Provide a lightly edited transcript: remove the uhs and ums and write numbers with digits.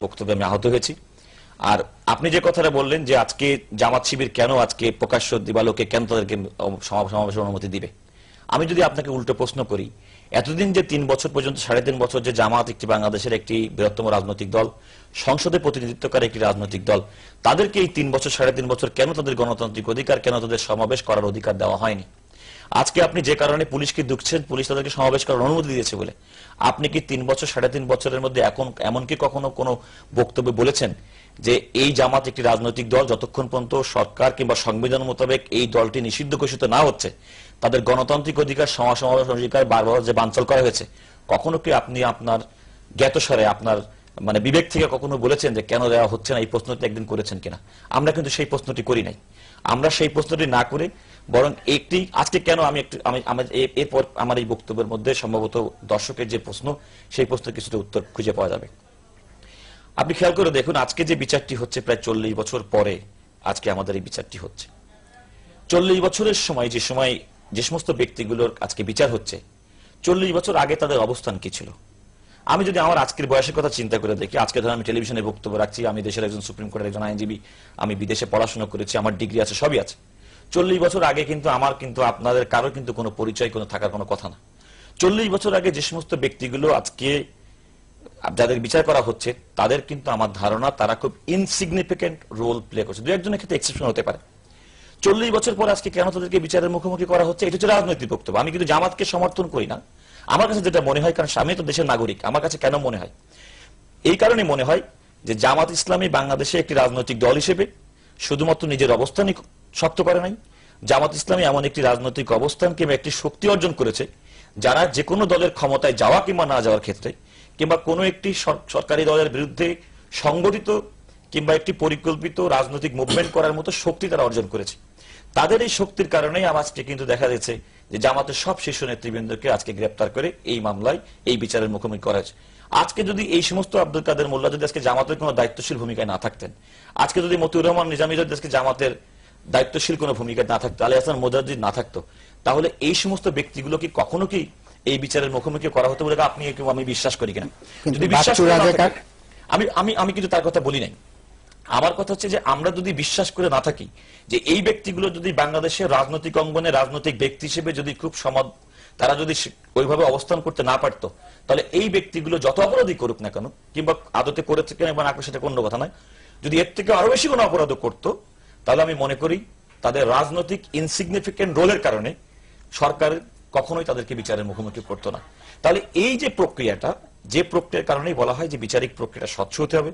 বক্তব্যে আমি আহত হয়েছি। আর আপনি যে কথাটা বললেন যে আজকে জামাত শিবির কেন আজকে প্রকাশ্য দিবালোকে কেন তাদেরকে সমাবেশের অনুমতি দিবে, আমি যদি আপনাকে উল্টো প্রশ্ন করি, এতদিন যে 3 বছর পর্যন্ত 3.5 বছর যে জামাত একটি বাংলাদেশের একটি বৃহত্তম রাজনৈতিক দল, সংসদে প্রতিনিধিত্বকারী একটি রাজনৈতিক দল, তাদেরকে এই 3 বছর 3.5 বছর কেন তাদের গণতান্ত্রিক অধিকার, কেন তাদের সমাবেশ করার অধিকার দেওয়া হয়নি? আজকে আপনি যে কারণে পুলিশকে দুঃখছেন, পুলিশ তাদেরকে সমাবেশ করার অনুমতি দিয়েছে বলে, আপনি কি 3 বছর 3.5 বছরের মধ্যে এখন এমনকি কখনো কোনো বক্তব্যে বলেছেন যে এই জামাত একটি রাজনৈতিক দল, যতক্ষণ পর্যন্ত সরকার কিংবা সংবিধান মোতাবেক এই দলটি নিষিদ্ধ ঘোষিত না হচ্ছে, তাদের গণতান্ত্রিক অধিকার, সমাবেশ অধিকার বারবার যে বানচাল করা হয়েছে, কখনো কি আপনি আপনার জ্ঞাতসারে আপনার মানে বিবেক থেকে কখনো বলেছেন যে কেন দেওয়া হচ্ছে না? এই প্রশ্নটি একদিন করেছেন কিনা? আমরা কিন্তু সেই প্রশ্নটি করি নাই। আমরা সেই প্রশ্নটি না করে বরং একটি আজকে কেন আমি একটু এরপর আমার এই বক্তব্যের মধ্যে সম্ভবত দর্শকের যে প্রশ্ন, সেই প্রশ্নের কিছুটা উত্তর খুঁজে পাওয়া যাবে। আপনি খেয়াল করে দেখুন, আজকে যে বিচারটি হচ্ছে প্রায় 40 বছর পরে আজকে আমাদের এই বিচারটি হচ্ছে। 40 বছরের সময় যে সমস্ত ব্যক্তিগুলোর আজকে বিচার হচ্ছে, 40 বছর আগে তাদের অবস্থান কি ছিল? আমি যদি আমার আজকের বয়সের কথা চিন্তা করে দেখি, আজকে ধর আমি টেলিভিশনে বক্তব্য রাখছি, আমি দেশের একজন সুপ্রিম কোর্টের একজন আইনজীবী, আমি বিদেশে পড়াশোনা করেছি, আমার ডিগ্রি আছে, সবই আছে। 40 বছর আগে কিন্তু আমার কিন্তু আপনাদের কারো কিন্তু কোনো পরিচয় কোনো থাকার কোনো কথা না। 40 বছর আগে যে সমস্ত ব্যক্তিগুলো আজকে যাদের বিচার করা হচ্ছে, তাদের কিন্তু আমার ধারণা তারা খুব ইনসিগনিফিকেন্ট রোল প্লে করছে। দু একজনের ক্ষেত্রে এক্সেপশন হতে পারে। 40 বছর পর আজকে কেন তাদেরকে বিচারের মুখোমুখি করা হচ্ছে? এটা হচ্ছে রাজনৈতিক বক্তব্য। আমি কিন্তু জামাতকে সমর্থন করি না। আমার কাছে যেটা মনে হয়, কারণ আমি তো দেশের নাগরিক, আমার কাছে কেন মনে হয়, এই কারণে মনে হয় যে জামাত ইসলামী বাংলাদেশে একটি রাজনৈতিক দল হিসেবে শুধুমাত্র নিজের অবস্থানই শক্ত করে নাই, জামাত ইসলামী এমন একটি রাজনৈতিক অবস্থান কিংবা একটি শক্তি অর্জন করেছে, যারা যে কোনো দলের ক্ষমতায় যাওয়া কিংবা না যাওয়ার ক্ষেত্রে কিংবা কোনো একটি সরকারি দলের বিরুদ্ধে সংগঠিত কিংবা একটি পরিকল্পিত রাজনৈতিক মুভমেন্ট করার মতো শক্তি তারা অর্জন করেছে। তাদের এই শক্তির কারণেই আজকে কিন্তু দেখা যাচ্ছে যে জামাতের সব শীর্ষ নেতৃবৃন্দকে আজকে গ্রেপ্তার করে এই মামলায় এই বিচারের মুখোমুখি করা হয়েছে। আজকে যদি এই সমস্ত আব্দুল কাদের মোল্লা যদি আজকে জামাতের কোনো দায়িত্বশীল ভূমিকায় না থাকতেন, আজকে যদি মতিউর রহমান নিজামী যদি আজকে জামাতের দায়িত্বশীল কোনো ভূমিকায় না থাকতো, আলী হাসান মোজাদ্দিদ না থাকতো, তাহলে এই সমস্ত ব্যক্তিগুলো কি কখনো কি এই বিচারের মুখোমুখি করা হতো বলে আপনি আমি বিশ্বাস করি কিনা? যদি বিশ্বাস আমি কিন্তু তার কথা বলি নাই। আমার কথা হচ্ছে যে আমরা যদি বিশ্বাস করে না থাকি যে এই ব্যক্তিগুলো যদি বাংলাদেশের রাজনৈতিক অঙ্গনে রাজনৈতিক ব্যক্তি হিসেবে যদি খুব তারা যদি ওইভাবে অবস্থান করতে না পারতো, তাহলে এই ব্যক্তিগুলো যত অপরাধী করুক না কেন, কিংবা আদতে করেছে কিনা বা না করে সেটা কোনো কথা নয়, যদি এর থেকে আরো বেশি কোনো অপরাধ করতো, তাহলে আমি মনে করি তাদের রাজনৈতিক ইনসিগনিফিকেন্ট রোলের কারণে সরকার কখনোই তাদেরকে বিচারের মুখোমুখি করতো না। তাহলে এই যে প্রক্রিয়াটা, যে প্রক্রিয়ার কারণেই বলা হয় যে বিচারিক প্রক্রিয়াটা স্বচ্ছ হতে হবে,